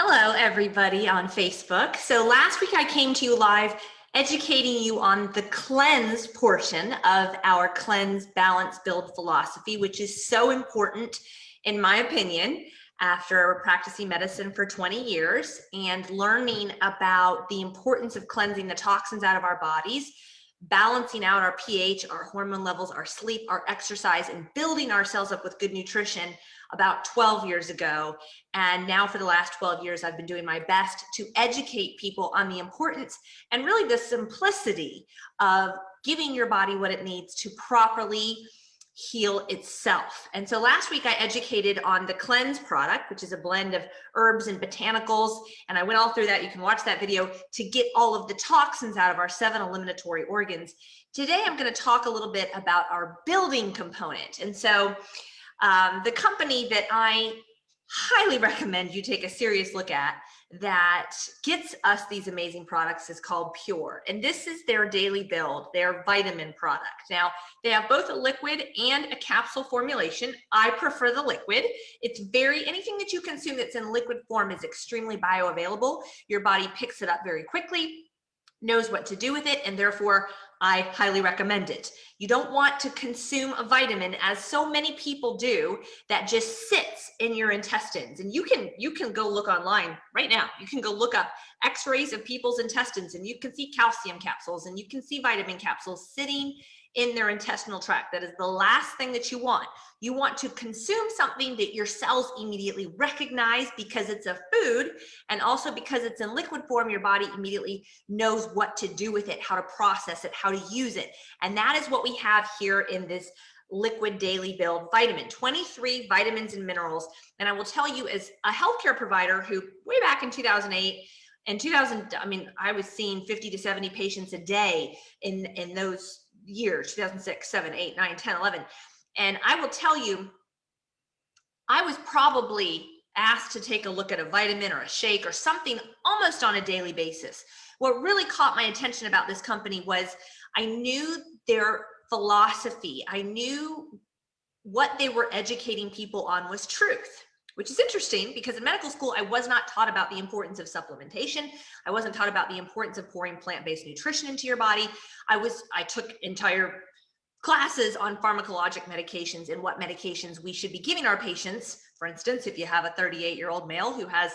Hello, everybody on Facebook. So last week I came to you live educating you on the cleanse portion of our cleanse, balance, build philosophy, which is so important, in my opinion, after practicing medicine for 20 years and learning about the importance of cleansing the toxins out of our bodies, balancing out our pH, our hormone levels, our sleep, our exercise, and building ourselves up with good nutrition about 12 years ago. And now for the last 12 years, I've been doing my best to educate people on the importance and really the simplicity of giving your body what it needs to properly heal itself. And so last week I educated on the cleanse product, which is a blend of herbs and botanicals. And I went all through that. You can watch that video to get all of the toxins out of our 7 eliminatory organs. Today, I'm going to talk a little bit about our building component. And so the company that I highly recommend you take a serious look at that gets us these amazing products is called Pure. And this is their daily build, their vitamin product. Now, they have both a liquid and a capsule formulation. I prefer the liquid. It's anything that you consume that's in liquid form is extremely bioavailable. Your body picks it up very quickly, knows what to do with it, and therefore I highly recommend it. You don't want to consume a vitamin, as so many people do, that just sits in your intestines. And you can go look online right now. You can go look up x-rays of people's intestines and you can see calcium capsules and you can see vitamin capsules sitting in their intestinal tract. That is the last thing that you want. You want to consume something that your cells immediately recognize because it's a food, and also because it's in liquid form, your body immediately knows what to do with it, how to process it, how to use it. And that is what we have here in this liquid daily build vitamin, 23 vitamins and minerals. And I will tell you, as a healthcare provider who way back in 2008, I was seeing 50 to 70 patients a day in those years, 2006, 7, 8, 9, 10, 11. And I will tell you, I was probably asked to take a look at a vitamin or a shake or something almost on a daily basis. What really caught my attention about this company was I knew their philosophy. I knew what they were educating people on was truth, which is interesting because in medical school, I was not taught about the importance of supplementation. I wasn't taught about the importance of pouring plant-based nutrition into your body. I took entire classes on pharmacologic medications and what medications we should be giving our patients. For instance, if you have a 38-year-old male who has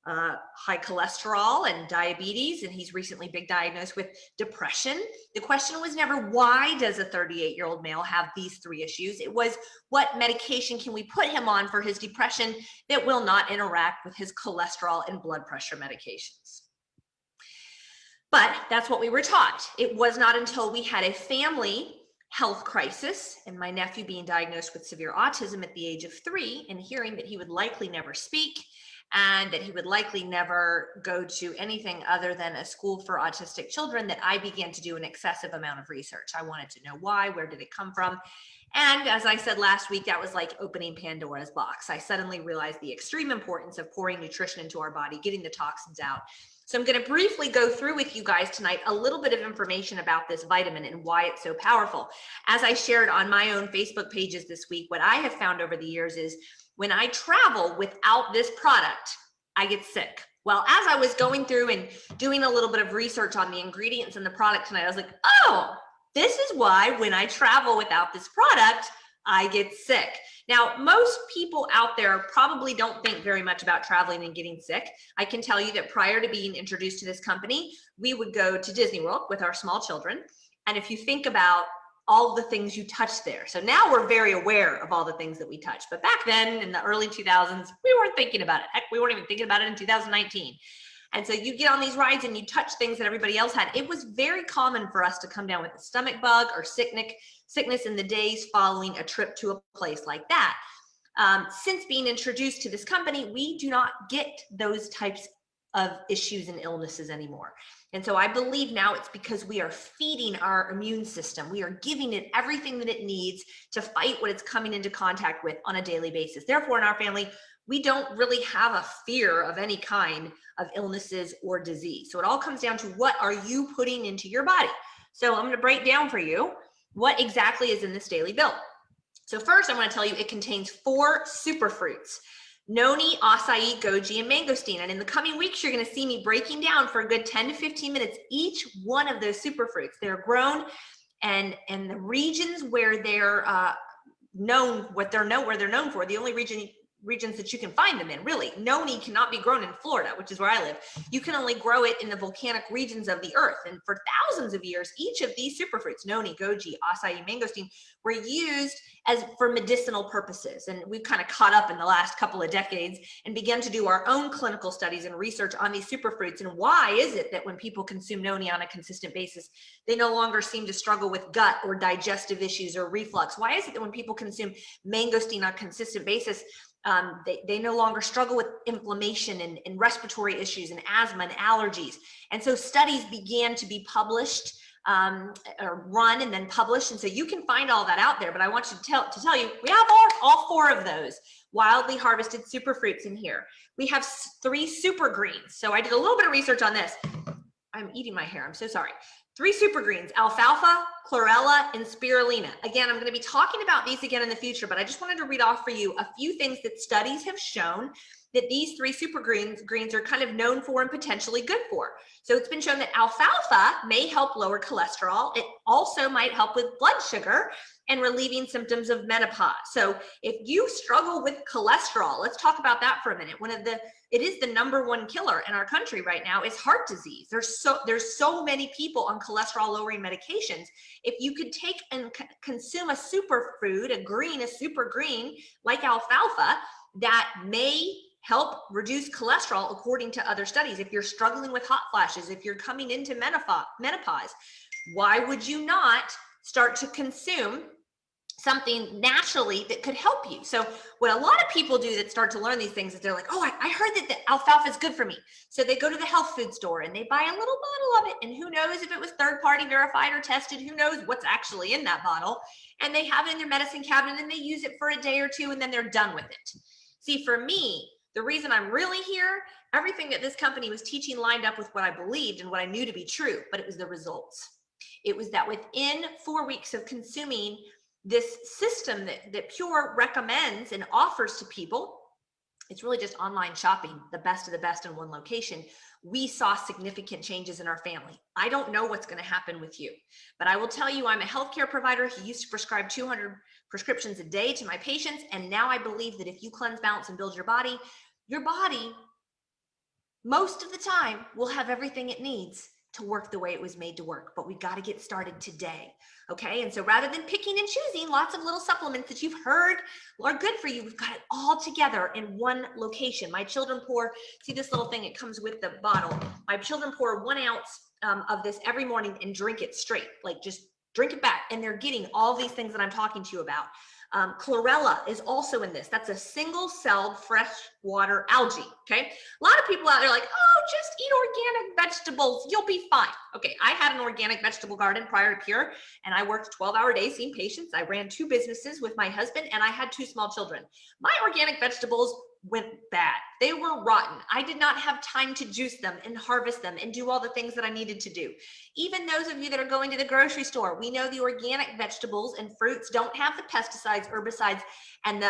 high cholesterol and diabetes, and he's recently been diagnosed with depression, the question was never, why does a 38-year-old male have these 3 issues? It was, what medication can we put him on for his depression that will not interact with his cholesterol and blood pressure medications? But that's what we were taught. It was not until we had a family health crisis, and my nephew being diagnosed with severe autism at the age of 3, and hearing that he would likely never speak, and that he would likely never go to anything other than a school for autistic children, that I began to do an excessive amount of research. I wanted to know why, where did it come from? And as I said last week, that was like opening Pandora's box. I suddenly realized the extreme importance of pouring nutrition into our body, getting the toxins out. So I'm going to briefly go through with you guys tonight a little bit of information about this vitamin and why it's so powerful. As I shared on my own Facebook pages this week, what I have found over the years is when I travel without this product, I get sick. Well, as I was going through and doing a little bit of research on the ingredients in the product tonight, I was like, oh, this is why when I travel without this product, I get sick. Now, most people out there probably don't think very much about traveling and getting sick. I can tell you that prior to being introduced to this company, we would go to Disney World with our small children. And if you think about all the things you touch there. So now we're very aware of all the things that we touch. But back then in the early 2000s, we weren't thinking about it. Heck, we weren't even thinking about it in 2019. And so you get on these rides and you touch things that everybody else had. It was very common for us to come down with a stomach bug or sickness in the days following a trip to a place like that. Since being introduced to this company, we do not get those types of issues and illnesses anymore. And so I believe now it's because we are feeding our immune system. We are giving it everything that it needs to fight what it's coming into contact with on a daily basis. Therefore, in our family, we don't really have a fear of any kind of illnesses or disease. So it all comes down to, what are you putting into your body? So I'm going to break down for you what exactly is in this daily build. So first, I want to tell you it contains 4 superfruits. Noni, acai, goji, and mangosteen. And in the coming weeks, you're going to see me breaking down for a good 10 to 15 minutes each one of those superfruits. They're grown and the regions where they're known, where they're known for, the only regions that you can find them in, really. Noni cannot be grown in Florida, which is where I live. You can only grow it in the volcanic regions of the earth. And for thousands of years, each of these superfruits, noni, goji, acai, mangosteen, were used for medicinal purposes. And we've kind of caught up in the last couple of decades and began to do our own clinical studies and research on these superfruits. And why is it that when people consume noni on a consistent basis, they no longer seem to struggle with gut or digestive issues or reflux? Why is it that when people consume mangosteen on a consistent basis, they no longer struggle with inflammation and respiratory issues and asthma and allergies? And so studies began to be published, or run and then published. And so you can find all that out there, but I want you to tell you, we have all 4 of those wildly harvested superfruits in here. We have 3 super greens. So I did a little bit of research on this. I'm eating my hair, I'm so sorry. 3 super greens, alfalfa, chlorella, and spirulina. Again, I'm going to be talking about these again in the future, but I just wanted to read off for you a few things that studies have shown that these 3 super greens are kind of known for and potentially good for. So it's been shown that alfalfa may help lower cholesterol. It also might help with blood sugar and relieving symptoms of menopause. So if you struggle with cholesterol, let's talk about that for a minute. It is the #1 killer in our country right now is heart disease. There's so many people on cholesterol lowering medications. If you could take and consume a superfood, a super green like alfalfa, that may help reduce cholesterol according to other studies. If you're struggling with hot flashes, if you're coming into menopause, why would you not start to consume something naturally that could help you? So what a lot of people do that start to learn these things is they're like, oh, I heard that the alfalfa is good for me. So they go to the health food store and they buy a little bottle of it. And who knows if it was third-party verified or tested, who knows what's actually in that bottle. And they have it in their medicine cabinet and they use it for a day or 2 and then they're done with it. See, for me, the reason I'm really here, everything that this company was teaching lined up with what I believed and what I knew to be true, but it was the results. It was that within 4 weeks of consuming this system that Pure recommends and offers to people, it's really just online shopping, the best of the best in one location, we saw significant changes in our family. I don't know what's going to happen with you, but I will tell you, I'm a healthcare provider who used to prescribe 200 prescriptions a day to my patients. And now I believe that if you cleanse, balance, and build your body most of the time will have everything it needs to work the way it was made to work, but we got to get started today. Okay. And so rather than picking and choosing lots of little supplements that you've heard are good for you, we've got it all together in one location. My children pour, see this little thing, it comes with the bottle. My children pour 1 ounce of this every morning and drink it straight, like just drink it back. And they're getting all these things that I'm talking to you about. Chlorella is also in this. That's a single-celled freshwater algae, okay? A lot of people out there are like, oh, just eat organic vegetables, you'll be fine. Okay, I had an organic vegetable garden prior to Pure, and I worked 12-hour days seeing patients. I ran 2 businesses with my husband, and I had 2 small children. My organic vegetables went bad. They were rotten. I did not have time to juice them and harvest them and do all the things that I needed to do. Even those of you that are going to the grocery store, we know the organic vegetables and fruits don't have the pesticides, herbicides, and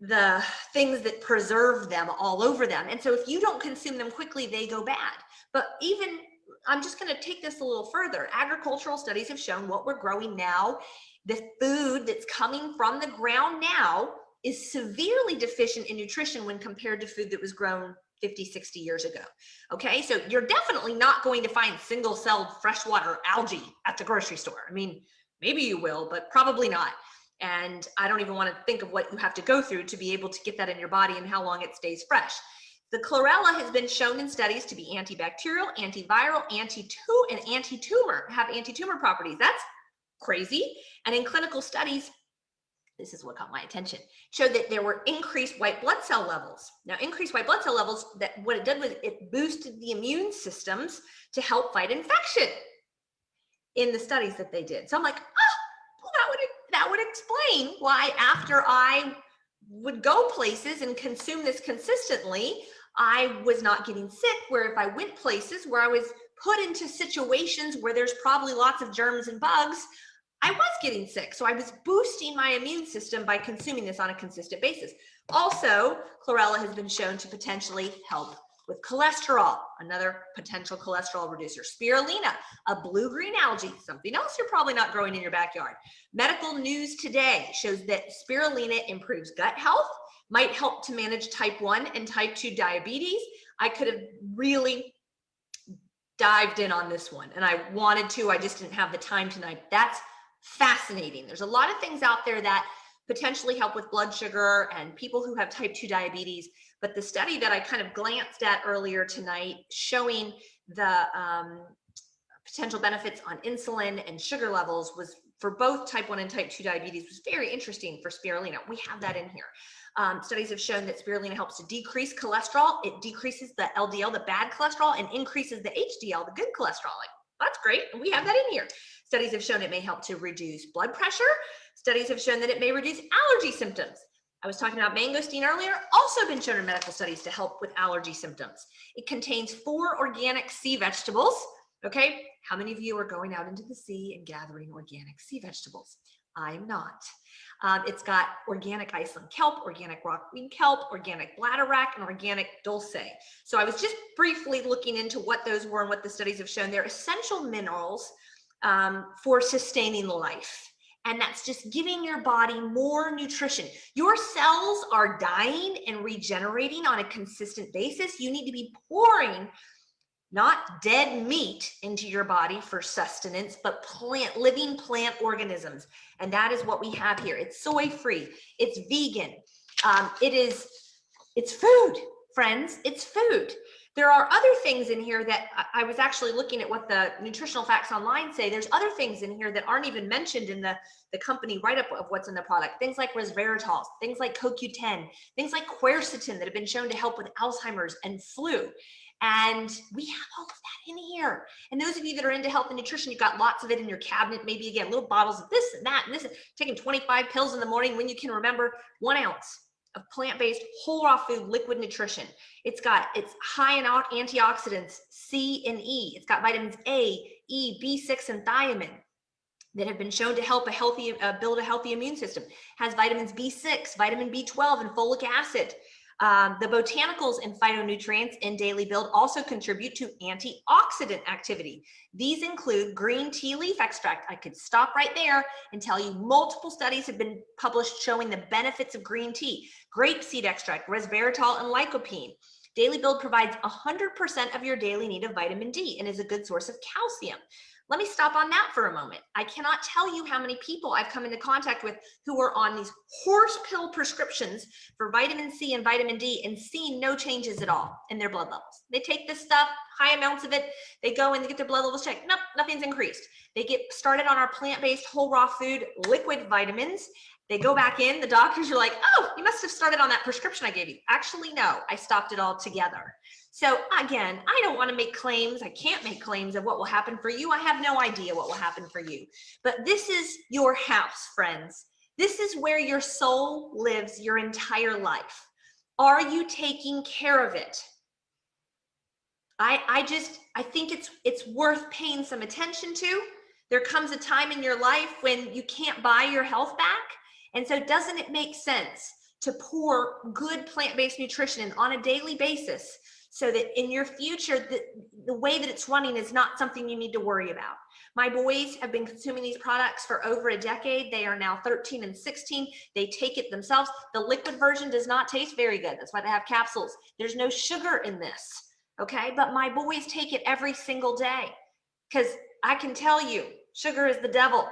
the things that preserve them all over them. And so if you don't consume them quickly, they go bad. But even, I'm just going to take this a little further. Agricultural studies have shown what we're growing now, the food that's coming from the ground now is severely deficient in nutrition when compared to food that was grown 50, 60 years ago. Okay, so you're definitely not going to find single-celled freshwater algae at the grocery store. I mean, maybe you will, but probably not. And I don't even want to think of what you have to go through to be able to get that in your body and how long it stays fresh. The chlorella has been shown in studies to be antibacterial, antiviral, and anti-tumor, have anti-tumor properties. That's crazy. And in clinical studies, this is what caught my attention, showed that there were increased white blood cell levels. Now, increased white blood cell levels, that what it did was it boosted the immune systems to help fight infection in the studies that they did. So I'm like, oh, well, that would explain why after I would go places and consume this consistently, I was not getting sick, where if I went places where I was put into situations where there's probably lots of germs and bugs, I was getting sick. So I was boosting my immune system by consuming this on a consistent basis. Also, chlorella has been shown to potentially help with cholesterol, another potential cholesterol reducer. Spirulina, a blue-green algae, something else you're probably not growing in your backyard. Medical News Today shows that spirulina improves gut health, might help to manage type 1 and type 2 diabetes. I could have really dived in on this one, and I wanted to, I just didn't have the time tonight. That's fascinating. There's a lot of things out there that potentially help with blood sugar and people who have type 2 diabetes. But the study that I kind of glanced at earlier tonight showing the potential benefits on insulin and sugar levels was for both type 1 and type 2 diabetes was very interesting for spirulina. We have that in here. Studies have shown that spirulina helps to decrease cholesterol. It decreases the LDL, the bad cholesterol, and increases the HDL, the good cholesterol. Like, that's great, and we have that in here. Studies have shown it may help to reduce blood pressure. Studies have shown that it may reduce allergy symptoms. I was talking about mangosteen earlier, also been shown in medical studies to help with allergy symptoms. It contains 4 organic sea vegetables. Okay, how many of you are going out into the sea and gathering organic sea vegetables? I'm not. It's got organic Iceland kelp, organic rockweed kelp, organic bladderwrack, and organic dulce. So I was just briefly looking into what those were and what the studies have shown. They're essential minerals for sustaining life. And that's just giving your body more nutrition. Your cells are dying and regenerating on a consistent basis. You need to be pouring not dead meat into your body for sustenance, but living plant organisms. And that is what we have here. It's soy-free, it's vegan, it's food, friends, it's food. There are other things in here that I was actually looking at what the nutritional facts online say. There's other things in here that aren't even mentioned in the company write-up of what's in the product. Things like resveratrol, things like CoQ10, things like quercetin that have been shown to help with Alzheimer's and flu. And we have all of that in here. And those of you that are into health and nutrition, you've got lots of it in your cabinet, maybe again, little bottles of this and that, and this, taking 25 pills in the morning when you can remember 1 ounce of plant-based whole raw food liquid nutrition. It's high in antioxidants, C and E. It's got vitamins A, E, B6, and thiamine that have been shown to help build a healthy immune system. Has vitamins B6, vitamin B12, and folic acid. The botanicals and phytonutrients in Daily Build also contribute to antioxidant activity. These include green tea leaf extract. I could stop right there and tell you multiple studies have been published showing the benefits of green tea, grapeseed extract, resveratrol, and lycopene. Daily Build provides 100% of your daily need of vitamin D and is a good source of calcium. Let me stop on that for a moment. I cannot tell you how many people I've come into contact with who are on these horse pill prescriptions for vitamin C and vitamin D and seeing no changes at all in their blood levels. They take this stuff, high amounts of it, they go and they get their blood levels checked. Nope, nothing's increased. They get started on our plant-based whole raw food liquid vitamins. They go back in, the doctors are like, oh, you must have started on that prescription I gave you. Actually, no, I stopped it all together. So again, I don't want to make claims. I can't make claims of what will happen for you. I have no idea what will happen for you. But this is your house, friends. This is where your soul lives your entire life. Are you taking care of it? I think it's worth paying some attention to. There comes a time in your life when you can't buy your health back. And so doesn't it make sense to pour good plant-based nutrition in on a daily basis so that in your future, the way that it's running is not something you need to worry about? My boys have been consuming these products for over a decade. They are now 13 and 16. They take it themselves. The liquid version does not taste very good. That's why they have capsules. There's no sugar in this, okay? But my boys take it every single day because I can tell you, sugar is the devil.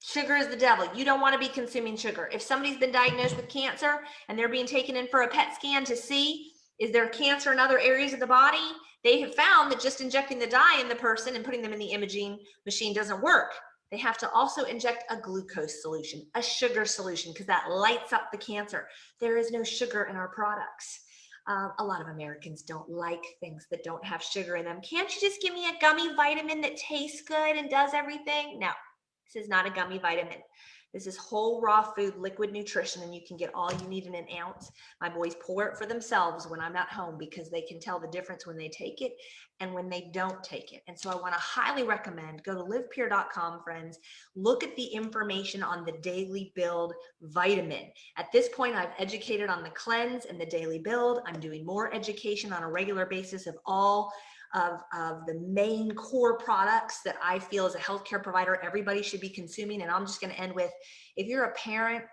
Sugar is the devil. You don't want to be consuming sugar. If somebody's been diagnosed with cancer and they're being taken in for a PET scan to see is there cancer in other areas of the body, they have found that just injecting the dye in the person and putting them in the imaging machine doesn't work. They have to also inject a glucose solution, a sugar solution, because that lights up the cancer. There is no sugar in our products. A lot of Americans don't like things that don't have sugar in them. Can't you just give me a gummy vitamin that tastes good and does everything? No. This is not a gummy vitamin. This is whole raw food, liquid nutrition, and you can get all you need in an ounce. My boys pour it for themselves when I'm at home because they can tell the difference when they take it and when they don't take it. And so I want to highly recommend, go to livepure.com, friends, look at the information on the Daily Build vitamin. At this point, I've educated on the cleanse and the Daily Build. I'm doing more education on a regular basis of all of the main core products that I feel as a healthcare provider everybody should be consuming. And I'm just going to end with, if you're a parent,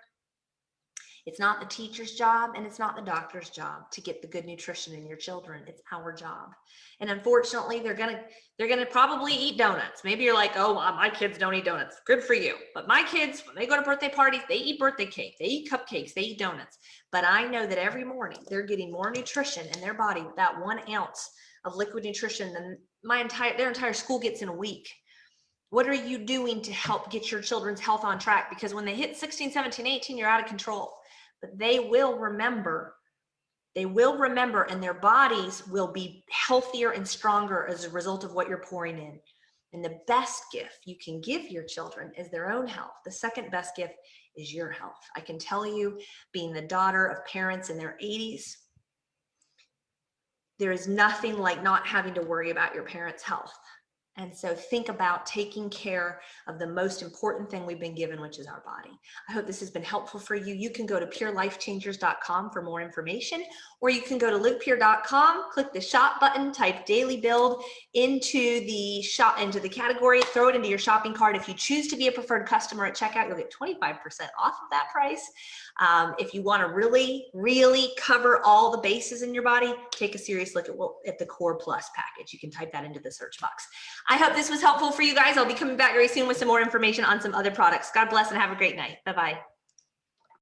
it's not the teacher's job and it's not the doctor's job to get the good nutrition in your children. It's our job. And unfortunately, they're gonna probably eat donuts. Maybe you're like, oh, my kids don't eat donuts. Good for you. But my kids, when they go to birthday parties, they eat birthday cake, they eat cupcakes, they eat donuts. But I know that every morning they're getting more nutrition in their body with that 1 ounce of liquid nutrition than their entire school gets in a week. What are you doing to help get your children's health on track? Because when they hit 16, 17, 18, you're out of control. But they will remember, and their bodies will be healthier and stronger as a result of what you're pouring in. And the best gift you can give your children is their own health. The second best gift is your health. I can tell you, being the daughter of parents in their 80s, there is nothing like not having to worry about your parents' health. And so think about taking care of the most important thing we've been given, which is our body. I hope this has been helpful for you. You can go to purelifechangers.com for more information, or you can go to livepure.com, click the shop button, type Daily Build into the category, throw it into your shopping cart. If you choose to be a preferred customer at checkout, you'll get 25% off of that price. If you want to really, really cover all the bases in your body, take a serious look at the Core Plus package. You can type that into the search box. I hope this was helpful for you guys. I'll be coming back very soon with some more information on some other products. God bless and have a great night. Bye-bye.